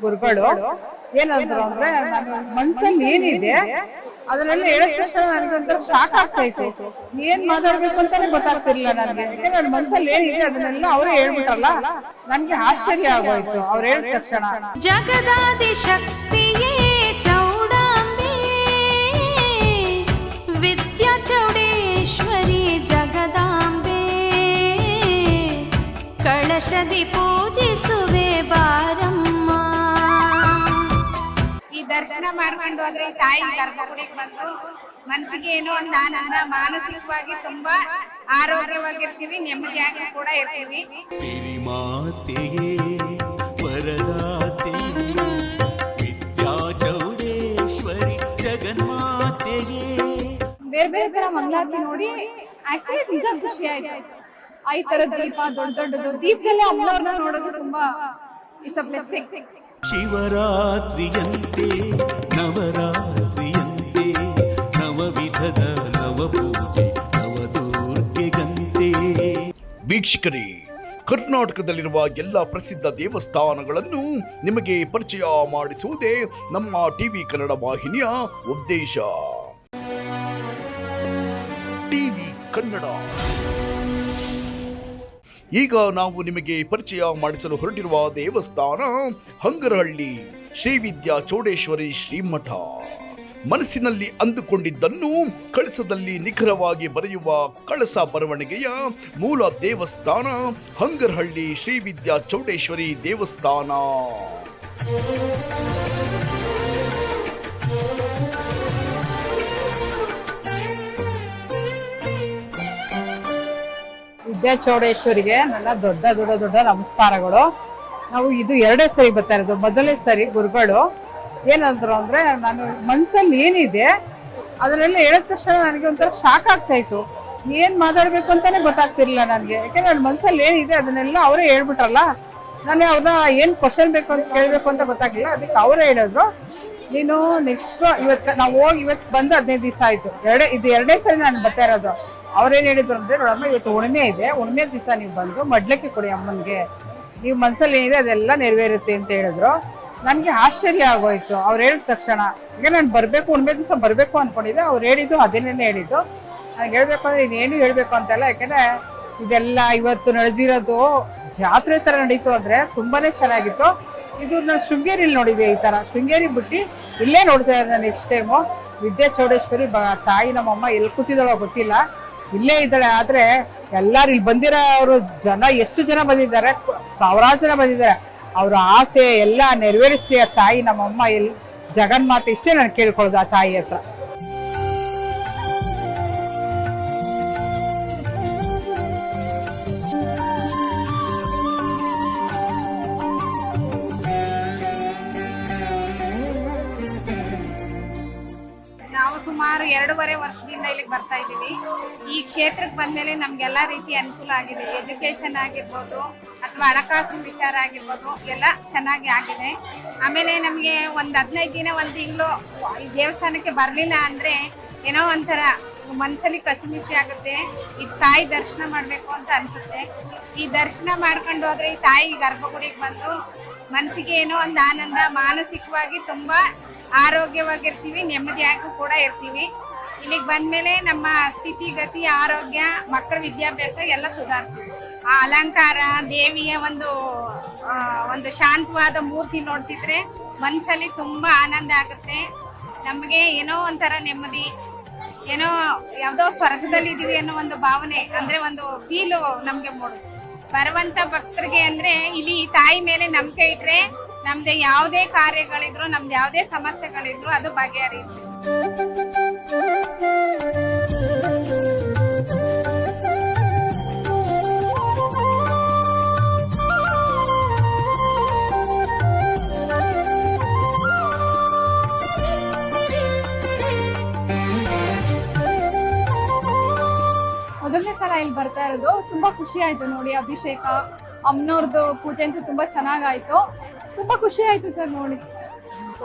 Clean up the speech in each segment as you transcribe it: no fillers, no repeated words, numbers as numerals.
ಗುರುಗಳು ಏನಂದ್ರು ಅಂದ್ರೆ ನಾನು ಮನ್ಸಲ್ಲಿ ಏನಿದೆ ಅದನ್ನೆಲ್ಲ ಹೇಳಿದ ತಕ್ಷಣ ನನಗೊಂಥರ ಶಾಕ್ ಆಗ್ತಾ ಇತ್ತು. ಏನ್ ಮಾತಾಡ್ಬೇಕು ಅಂತಾನೆ ಗೊತ್ತಾಗ್ತಿರ್ಲಿಲ್ಲ ನನಗೆ. ಯಾಕಂದ್ರೆ ನನ್ನ ಮನ್ಸಲ್ಲಿ ಏನಿದೆ ಅದನ್ನೆಲ್ಲ ಅವರೇ ಹೇಳ್ಬಿಟ್ರಲ್ಲ, ನನ್ಗೆ ಆಶ್ಚರ್ಯ ಆಗೋಯ್ತು ಅವ್ರು ಹೇಳಿದ ತಕ್ಷಣ. ಜಗದಾದಿ ಶಕ್ತಿಯೇ ಚೌಡಾಂಬೆ, ವಿದ್ಯಾ ಚೌಡೇಶ್ವರಿ ಜಗದಾಂಬೆ, ಕಳಶದಿ ಪೂಜಿಸುವೆ ಬಾರಮ್ಮ. ಈ ದರ್ಶನ ಮಾಡ್ಕೊಂಡು ಹೋದ್ರೆ ಈ ತಾಯಿ ಗರ್ಭಗುಡಿಗೆ ಬಂದು ಮನಸ್ಸಿಗೆ ಏನೋ ಒಂದು ಆನಂದ, ಮಾನಸಿಕವಾಗಿ ತುಂಬಾ ಆರೋಗ್ಯವಾಗಿರ್ತೀವಿ, ನೆಮ್ಮದಿಯಾಗಿ ಕೂಡ ಇರ್ತೀವಿ. ಸಿರಿಮಾತೆಯೇ ವರದಾತೆಯೇ ವಿದ್ಯಾ ಚೌಡೇಶ್ವರಿ ಜಗನ್ಮಾತೆಯೇ. ಬೇರೆ ಬೇರೆ ತರ ಮಂಗಳಾರತಿ ನೋಡಿ ಆಕ್ಚುಲಿ ನಿಜ ಖುಷಿ ಆಯ್ತು. ಈ ತರ ದೀಪ ದೊಡ್ಡ ದೊಡ್ಡದು ದೀಪದಲ್ಲೇ ಅಮ್ಮನವ್ರನ್ನ ನೋಡೋದು ತುಂಬಾ ಇಟ್ಸ್ ಅ ಬ್ಲೆಸ್ಸಿಂಗ್. ಶಿವರಾತ್ರಿಯಂತೆ ನವರಾತ್ರಿಯಂತೆ ನವವಿಧದ ನವಪೂಜೆ ನವದುರ್ಗೆಗಂತೆ. ವೀಕ್ಷಕರೇ, ಕರ್ನಾಟಕದಲ್ಲಿರುವ ಎಲ್ಲ ಪ್ರಸಿದ್ಧ ದೇವಸ್ಥಾನಗಳನ್ನು ನಿಮಗೆ ಪರಿಚಯ ಮಾಡಿಸುವುದೇ ನಮ್ಮ ಟಿವಿ ಕನ್ನಡ ವಾಹಿನಿಯ ಉದ್ದೇಶ. ಟಿವಿ ಕನ್ನಡ. ಈಗ ನಾವು ನಿಮಗೆ ಪರಿಚಯ ಮಾಡಿಸಲು ಹೊರಟಿರುವ ದೇವಸ್ಥಾನ ಹಂಗರಹಳ್ಳಿ ಶ್ರೀ ವಿದ್ಯಾ ಚೌಡೇಶ್ವರಿ ಶ್ರೀಮಠ. ಮನಸ್ಸಿನಲ್ಲಿ ಅಂದುಕೊಂಡಿದ್ದನ್ನು ಕಳಸದಲ್ಲಿ ನಿಖರವಾಗಿ ಬರೆಯುವ ಕಳಸ ಬರವಣಿಗೆಯ ಮೂಲ ದೇವಸ್ಥಾನ ಹಂಗರಹಳ್ಳಿ ಶ್ರೀ ವಿದ್ಯಾ ಚೌಡೇಶ್ವರಿ ದೇವಸ್ಥಾನ. ವಿದ್ಯಾ ಚೌಡೇಶ್ವರಿಗೆ ನನ್ನ ದೊಡ್ಡ ದೊಡ್ಡ ದೊಡ್ಡ ನಮಸ್ಕಾರಗಳು. ನಾವು ಇದು ಎರಡೇ ಸರಿ ಬರ್ತಾ ಇರೋದು. ಮೊದಲನೇ ಸರಿ ಗುರುಗಳು ಏನಂದ್ರು ಅಂದ್ರೆ ನಾನು ಮನ್ಸಲ್ಲಿ ಏನಿದೆ ಅದನ್ನೆಲ್ಲ ಹೇಳಿದ ತಕ್ಷಣ ನನಗೆ ಒಂಥರ ಶಾಕ್ ಆಗ್ತಾ ಇತ್ತು. ಏನ್ ಮಾತಾಡ್ಬೇಕು ಅಂತಾನೆ ಗೊತ್ತಾಗ್ತಿರ್ಲಿಲ್ಲ ನನಗೆ. ಯಾಕಂದ್ರೆ ನನ್ನ ಮನ್ಸಲ್ಲಿ ಏನಿದೆ ಅದನ್ನೆಲ್ಲ ಅವರೇ ಹೇಳ್ಬಿಟ್ರಲ್ಲ, ನಾನು ಅವ್ರನ್ನ ಏನ್ ಕ್ವಶನ್ ಬೇಕು ಅಂತ ಕೇಳ್ಬೇಕು ಅಂತ ಗೊತ್ತಾಗ್ಲಿಲ್ಲ. ಅದಕ್ಕೆ ಅವರೇ ಹೇಳಿದ್ರು, ನೀನು ನೆಕ್ಸ್ಟ್ ಇವತ್ತು ನಾವು ಹೋಗಿ ಇವತ್ತು ಬಂದು 15 ದಿವಸ ಆಯ್ತು. ಇದು ಎರಡೇ ಸರಿ ನಾನು ಬರ್ತಾ ಇರೋದು. ಅವ್ರೇನ್ ಹೇಳಿದ್ರು ಅಂದ್ರೆ, ನೋಡಮ್ಮ ಇವತ್ತು ಹುಣ್ಣಿಮೆ ಇದೆ, ಹುಣ್ಣಿಮೆ ದಿವಸ ನೀವು ಬಂದು ಮಡ್ಲಕ್ಕೆ ಕೊಡಿ ಅಮ್ಮನ್ಗೆ, ನೀವು ಮನ್ಸಲ್ಲಿ ಏನಿದೆ ಅದೆಲ್ಲ ನೆರವೇರುತ್ತೆ ಅಂತ ಹೇಳಿದ್ರು. ನನ್ಗೆ ಆಶ್ಚರ್ಯ ಆಗೋಯ್ತು ಅವ್ರು ಹೇಳಿದ ತಕ್ಷಣ. ಈಗ ನಾನು ಬರ್ಬೇಕು, ಹುಣ್ಣಿಮೆ ದಿವಸ ಬರ್ಬೇಕು ಅನ್ಕೊಂಡಿದ್ದೆ. ಅವ್ರು ಹೇಳಿದ್ದು ಅದನ್ನೇ ಹೇಳಿದ್ದು. ನನಗೆ ಹೇಳ್ಬೇಕು ಅಂದ್ರೆ ಇನ್ನೇನು ಹೇಳ್ಬೇಕು ಅಂತಲ್ಲ. ಯಾಕಂದ್ರೆ ಇದೆಲ್ಲ ಇವತ್ತು ನಡೆದಿರೋದು ಜಾತ್ರೆ ತರ ನಡೀತು ಅಂದ್ರೆ ತುಂಬಾನೇ ಚೆನ್ನಾಗಿತ್ತು. ಇದು ನಾನು ಶೃಂಗೇರಿಲಿ ನೋಡಿದ್ದೆ. ಈ ತರ ಶೃಂಗೇರಿ ಬಿಟ್ಟು ಇಲ್ಲೇ ನೋಡ್ತಾ ಇದ್ದೆ ನೆಕ್ಸ್ಟ್ ಟೈಮು. ವಿದ್ಯಾ ಚೌಡೇಶ್ವರಿ ತಾಯಿ ನಮ್ಮಮ್ಮ ಎಲ್ಲಿ ಕೂತಿದ್ದಾಳೋ ಗೊತ್ತಿಲ್ಲ, ಇಲ್ಲೇ ಇದ್ದಾಳೆ. ಆದ್ರೆ ಎಲ್ಲಾರು ಇಲ್ಲಿ ಬಂದಿರೋ ಅವರು ಜನ ಎಷ್ಟು ಜನ ಬಂದಿದ್ದಾರೆ, ಸಾವಿರಾರು ಜನ ಬಂದಿದ್ದಾರೆ. ಅವ್ರ ಆಸೆ ಎಲ್ಲ ನೆರವೇರಿಸ್ಲಿ ಆ ತಾಯಿ ನಮ್ಮಮ್ಮ ಎಲ್ಲಿ ಜಗನ್ಮಾತೆ. ಇಷ್ಟೇ ನಾನು ಕೇಳ್ಕೊಳ್ಳೋದು ಆ ತಾಯಿ ಹತ್ರ. ಸುಮಾರು 2.5 ವರ್ಷದಿಂದ ಇಲ್ಲಿಗೆ ಬರ್ತಾ ಇದ್ದೀವಿ. ಈ ಕ್ಷೇತ್ರಕ್ಕೆ ಬಂದ್ಮೇಲೆ ನಮ್ಗೆಲ್ಲ ರೀತಿ ಅನುಕೂಲ ಆಗಿದೆ. ಎಜುಕೇಶನ್ ಆಗಿರ್ಬೋದು ಅಥವಾ ಹಣಕಾಸಿನ ವಿಚಾರ ಆಗಿರ್ಬೋದು ಎಲ್ಲ ಚೆನ್ನಾಗಿ ಆಗಿದೆ. ಆಮೇಲೆ ನಮಗೆ ಒಂದು 15 ದಿನ 1 ತಿಂಗಳು ಈ ದೇವಸ್ಥಾನಕ್ಕೆ ಬರಲಿಲ್ಲ ಅಂದರೆ ಏನೋ ಒಂಥರ ಮನಸ್ಸಲ್ಲಿ ಕಸಿಮಿಸಿ ಆಗುತ್ತೆ. ಈ ತಾಯಿ ದರ್ಶನ ಮಾಡಬೇಕು ಅಂತ ಅನಿಸುತ್ತೆ. ಈ ದರ್ಶನ ಮಾಡ್ಕೊಂಡು ಹೋದರೆ ಈ ತಾಯಿ ಗರ್ಭಗುಡಿಗೆ ಬಂದು ಮನಸ್ಸಿಗೆ ಏನೋ ಒಂದು ಆನಂದ, ಮಾನಸಿಕವಾಗಿ ತುಂಬ ಆರೋಗ್ಯವಾಗಿರ್ತೀವಿ, ನೆಮ್ಮದಿಯಾಗಿ ಕೂಡ ಇರ್ತೀವಿ. ಇಲ್ಲಿಗೆ ಬಂದ್ಮೇಲೆ ನಮ್ಮ ಸ್ಥಿತಿಗತಿ, ಆರೋಗ್ಯ, ಮಕ್ಕಳ ವಿದ್ಯಾಭ್ಯಾಸ ಎಲ್ಲ ಸುಧಾರಿಸಿದ್ವಿ. ಆ ಅಲಂಕಾರ, ದೇವಿಯ ಒಂದು ಶಾಂತವಾದ ಮೂರ್ತಿ ನೋಡ್ತಿದ್ರೆ ಮನಸ್ಸಲ್ಲಿ ತುಂಬ ಆನಂದ ಆಗುತ್ತೆ. ನಮಗೆ ಏನೋ ಒಂಥರ ನೆಮ್ಮದಿ, ಏನೋ ಯಾವುದೋ ಸ್ವರ್ಗದಲ್ಲಿ ಇದೀವಿ ಅನ್ನೋ ಒಂದು ಭಾವನೆ, ಅಂದರೆ ಒಂದು ಫೀಲು ನಮಗೆ ಮೂಡುತ್ತೆ. ಬರುವಂಥ ಭಕ್ತರಿಗೆ ಅಂದರೆ ಇಲ್ಲಿ ತಾಯಿ ಮೇಲೆ ನಂಬಿಕೆ ಇಟ್ಟರೆ ನಮ್ದು ಯಾವುದೇ ಕಾರ್ಯಗಳಿದ್ರು, ನಮ್ದು ಯಾವುದೇ ಸಮಸ್ಯೆಗಳಿದ್ರು ಅದು ಬಗೆಹರಿಯುತ್ತೆ. ಮೊದಲನೇ ಸಲ ಇಲ್ಲಿ ಬರ್ತಾ ಇರೋದು. ತುಂಬಾ ಖುಷಿ ಆಯ್ತು ನೋಡಿ. ಅಭಿಷೇಕ, ಅಮ್ಮನವ್ರದ್ದು ಪೂಜೆ ಅಂತೂ ತುಂಬಾ ಚೆನ್ನಾಗಾಯ್ತು. ತುಂಬಾ ಖುಷಿ ಆಯ್ತು ಸರ್ ನೋಡಿ.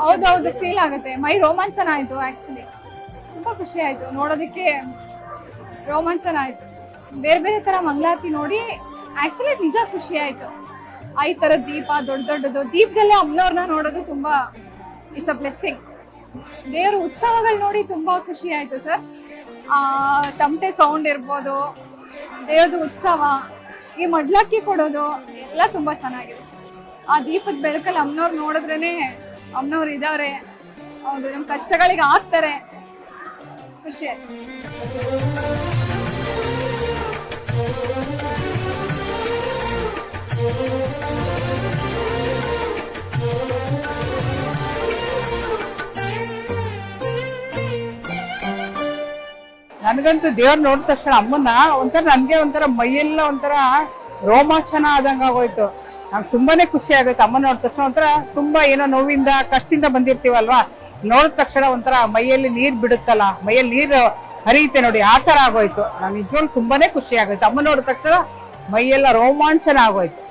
ಹೌದೌದು, ಫೀಲ್ ಆಗುತ್ತೆ, ಮೈ ರೋಮಾಂಚನ ಆಯ್ತು. ಆಕ್ಚುಲಿ ತುಂಬಾ ಖುಷಿ ಆಯ್ತು ನೋಡೋದಕ್ಕೆ, ರೋಮಾಂಚನ ಆಯ್ತು. ಬೇರೆ ಬೇರೆ ತರ ಮಂಗಳಾರತಿ ನೋಡಿ ಆಕ್ಚುಲಿ ನಿಜ ಖುಷಿ ಆಯ್ತು. ಈ ತರ ದೀಪ ದೊಡ್ಡ ದೊಡ್ಡದು ದೀಪದಲ್ಲೇ ಅಮ್ಮನವ್ರನ್ನ ನೋಡೋದು ತುಂಬಾ ಇಟ್ಸ್ ಅ ಬ್ಲೆಸ್ಸಿಂಗ್. ದೇವ್ರ ಉತ್ಸವಗಳು ನೋಡಿ ತುಂಬಾ ಖುಷಿ ಆಯ್ತು ಸರ್. ತಮಟೆ ಸೌಂಡ್ ಇರ್ಬೋದು, ದೇವ್ರದ್ದು ಉತ್ಸವ, ಈ ಮಡ್ಲಕ್ಕಿ ಕೊಡೋದು ಎಲ್ಲ ತುಂಬಾ ಚೆನ್ನಾಗಿದೆ. ಆ ದೀಪದ ಬೆಳಕಲ್ಲಿ ಅಮ್ಮನವ್ರು ನೋಡಿದ್ರೇನೆ ಅಮ್ಮನವ್ರು ಇದಾರೆ, ಹೌದು ನಮ್ಮ ಕಷ್ಟಗಳಿಗೆ ಆಗ್ತಾರೆ, ಖುಷಿ ಆಯ್ತು. ನನಗಂತೂ ದೇವ್ರ ನೋಡಿದ ತಕ್ಷಣ ಅಮ್ಮನ್ನ ನನ್ಗೆ ಒಂಥರ ಮೈಯೆಲ್ಲ ಒಂಥರ ರೋಮಾಂಚನ ಆದಂಗ ಆಗೋಯ್ತು. ನಂಗೆ ತುಂಬಾನೇ ಖುಷಿ ಆಗುತ್ತೆ ಅಮ್ಮನ ನೋಡಿದ ತಕ್ಷಣ. ಒಂಥರ ತುಂಬಾ ಏನೋ ನೋವಿಂದ ಕಷ್ಟದಿಂದ ಬಂದಿರ್ತೀವಲ್ವಾ, ನೋಡಿದ ತಕ್ಷಣ ಒಂಥರ ಮೈಯಲ್ಲಿ ನೀರ್ ಬಿಡುತ್ತಲ್ಲ, ಮೈಯಲ್ಲಿ ನೀರು ಹರಿಯುತ್ತೆ ನೋಡಿ, ಆ ತರ ಆಗೋಯ್ತು. ನಾನು ನಿಜವಾಗ್ಲೂ ತುಂಬಾನೇ ಖುಷಿ ಆಗೋಯ್ತು ಅಮ್ಮ ನೋಡಿದ ತಕ್ಷಣ, ಮೈಯೆಲ್ಲ ರೋಮಾಂಚನ ಆಗೋಯ್ತು.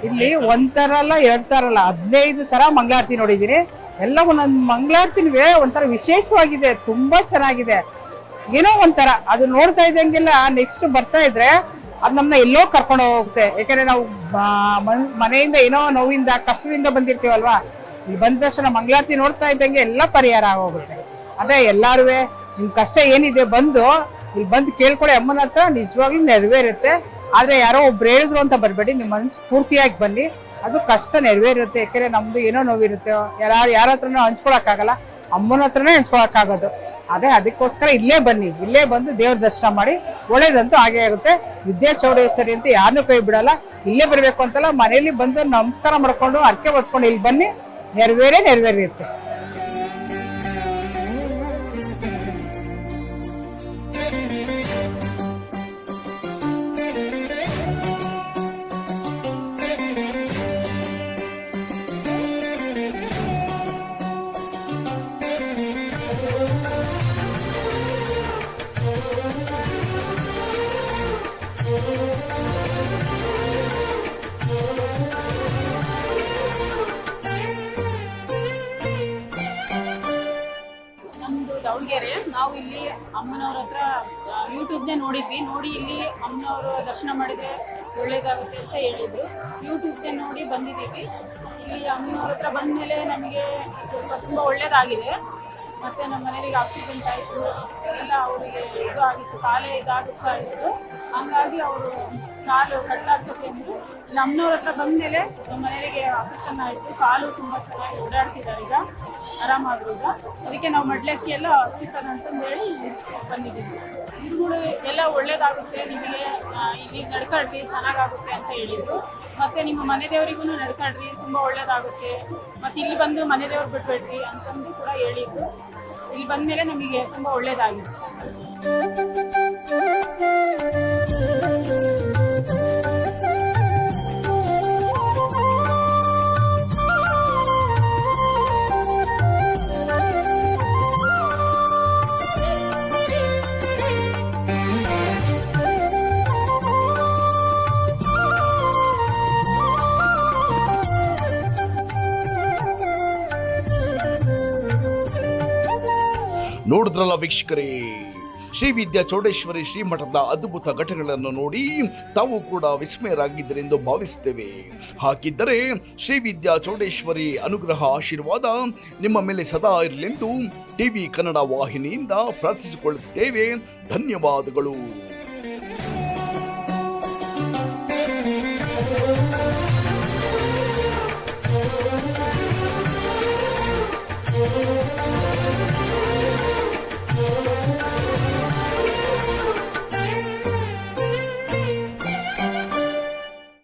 ಇಲ್ಲಿ ಒಂಥರ ಅಲ್ಲ, 2 ತರ ಅಲ್ಲ, 15 ತರ ಮಂಗಳಾರತಿ ನೋಡಿದೀನಿ. ಎಲ್ಲ ಒಂದೊಂದು ಮಂಗಳಾರತಿನೂ ಒಂಥರ ವಿಶೇಷವಾಗಿದೆ, ತುಂಬಾ ಚೆನ್ನಾಗಿದೆ. ಏನೋ ಒಂಥರ ಅದು ನೋಡ್ತಾ ಇದ್ದಂಗೆಲ್ಲ ನೆಕ್ಸ್ಟ್ ಬರ್ತಾ ಇದ್ರೆ ಅದ್ ನಮ್ಮನ್ನ ಎಲ್ಲೋ ಕರ್ಕೊಂಡು ಹೋಗುತ್ತೆ. ಯಾಕಂದ್ರೆ ನಾವು ಮನೆಯಿಂದ ಏನೋ ನೋವಿಂದ ಕಷ್ಟದಿಂದ ಬಂದಿರ್ತೀವಲ್ವಾ, ಇಲ್ಲಿ ಬಂದ ತಕ್ಷಣ ಮಂಗಳಾರತಿ ನೋಡ್ತಾ ಇದ್ದಂಗೆ ಎಲ್ಲ ಪರಿಹಾರ ಆಗೋಗುತ್ತೆ. ಅದೇ ಎಲ್ಲಾರು ನಿಮ್ ಕಷ್ಟ ಏನಿದೆ ಬಂದು ಇಲ್ಲಿ ಬಂದು ಕೇಳ್ಕೊಳ್ಳಿ ಅಮ್ಮನ ಹತ್ರ, ನಿಜವಾಗ್ಲೂ ನೆರವೇರುತ್ತೆ. ಆದ್ರೆ ಯಾರೋ ಒಬ್ರು ಹೇಳಿದ್ರು ಅಂತ ಬರ್ಬೇಡಿ, ನಿಮ್ ಮನಸ್ಸು ಪೂರ್ತಿಯಾಗಿ ಬನ್ನಿ, ಅದು ಕಷ್ಟ ನೆರವೇರುತ್ತೆ. ಯಾಕಂದ್ರೆ ನಮ್ದು ಏನೋ ನೋವಿರುತ್ತೆ, ಯಾರ ಹತ್ರನೂ ಹಂಚ್ಕೊಳಕ್ಕಾಗಲ್ಲ, ಅಮ್ಮನ ಹತ್ರನೇ ಹಂಚ್ಕೊಳಕ್ಕಾಗೋದು. ಅದೇ ಅದಕ್ಕೋಸ್ಕರ ಇಲ್ಲೇ ಬನ್ನಿ, ಇಲ್ಲೇ ಬಂದು ದೇವ್ರ ದರ್ಶನ ಮಾಡಿ, ಒಳ್ಳೇದಂತೂ ಹಾಗೆ ಆಗುತ್ತೆ. ವಿದ್ಯಾ ಚೌಡೇಶ್ವರಿ ಅಂತ ಯಾರನ್ನೂ ಕೈ ಬಿಡಲ್ಲ. ಇಲ್ಲೇ ಬರ್ಬೇಕು ಅಂತಲ್ಲ, ಮನೇಲಿ ಬಂದು ನಮಸ್ಕಾರ ಮಾಡ್ಕೊಂಡು ಅರ್ಕೆ ಹೊತ್ಕೊಂಡು ಇಲ್ಲಿ ಬನ್ನಿ, ನೆರವೇರಿರುತ್ತೆ. ನಮ್ಮದು ದಾವಣಗೆರೆ. ನಾವು ಇಲ್ಲಿ ಅಮ್ಮನವ್ರ ಹತ್ರ ಯೂಟ್ಯೂಬ್ನೇ ನೋಡಿದ್ವಿ. ನೋಡಿ ಇಲ್ಲಿ ಅಮ್ಮನವರು ದರ್ಶನ ಮಾಡಿದರೆ ಒಳ್ಳೇದಾಗುತ್ತೆ ಅಂತ ಹೇಳಿದ್ರು. ಯೂಟ್ಯೂಬ್ನೇ ನೋಡಿ ಬಂದಿದ್ದೀವಿ. ಇಲ್ಲಿ ಅಮ್ಮನವ್ರ ಹತ್ರ ಬಂದ ಮೇಲೆ ನಮಗೆ ಸ್ವಲ್ಪ ತುಂಬ ಒಳ್ಳೇದಾಗಿದೆ. ಮತ್ತು ನಮ್ಮ ಮನೆಯಲ್ಲಿ ಆಕ್ಸಿಡೆಂಟ್ ಆಯಿತು, ಎಲ್ಲ ಅವರಿಗೆ ಇದು ಆಗಿತ್ತು, ಕಾಲೇ ಇದಾಗುತ್ತಾ ಇತ್ತು. ಹಂಗಾಗಿ ಅವರು ಕಾಲು ಕಟ್ಟಾಗ್ತದೆ ಅಂದರು. ಇಲ್ಲಿ ಅಮ್ಮನವ್ರ ಹತ್ರ ಬಂದ ಮೇಲೆ ನಮ್ಮ ಮನೆಯವರಿಗೆ ಆಪರೇಷನ್ ಆಯಿತು, ಕಾಲು ತುಂಬ ಚೆನ್ನಾಗಿ ಓಡಾಡ್ತಿದ್ದಾರೆ, ಈಗ ಆರಾಮಾದ್ರು. ಈಗ ಅದಕ್ಕೆ ನಾವು ಮಡ್ಲಕ್ಕಿ ಎಲ್ಲ ಆಫೀಸರ್ ಅಂತಂದೇಳಿ ಬಂದಿದ್ದೀವಿ. ಇವುಗಳು ಎಲ್ಲ ಒಳ್ಳೇದಾಗುತ್ತೆ ನಿಮಗೆ, ಇಲ್ಲಿ ನಡ್ಕೊಳ್ರಿ ಚೆನ್ನಾಗಾಗುತ್ತೆ ಅಂತ ಹೇಳಿದರು. ಮತ್ತು ನಿಮ್ಮ ಮನೆ ದೇವರಿಗೂ ನಡ್ಕೊಳ್ರಿ, ತುಂಬ ಒಳ್ಳೇದಾಗುತ್ತೆ. ಮತ್ತು ಇಲ್ಲಿ ಬಂದು ಮನೆ ದೇವ್ರು ಬಿಟ್ಬಿಡ್ರಿ ಅಂತಂದು ಕೂಡ ಹೇಳಿದ್ರು. ಇಲ್ಲಿ ಬಂದ ಮೇಲೆ ನಮಗೆ ತುಂಬ ಒಳ್ಳೇದಾಗಿದೆ. ನೋಡಿದ್ರಲ್ಲ ವೀಕ್ಷಕರೇ, ಶ್ರೀ ವಿದ್ಯಾ ಚೌಡೇಶ್ವರಿ ಶ್ರೀಮಠದ ಅದ್ಭುತ ಘಟನೆಗಳನ್ನು ನೋಡಿ ತಾವು ಕೂಡ ವಿಸ್ಮಯರಾಗಿದ್ದರೆಂದು ಭಾವಿಸುತ್ತೇವೆ. ಹಾಗಿದ್ದರೆ ಶ್ರೀ ವಿದ್ಯಾ ಚೌಡೇಶ್ವರಿ ಅನುಗ್ರಹ ಆಶೀರ್ವಾದ ನಿಮ್ಮ ಮೇಲೆ ಸದಾ ಇರಲೆಂದು ಟಿವಿ ಕನ್ನಡ ವಾಹಿನಿಯಿಂದ ಪ್ರಾರ್ಥಿಸಿಕೊಳ್ಳುತ್ತೇವೆ. ಧನ್ಯವಾದಗಳು. Thank you.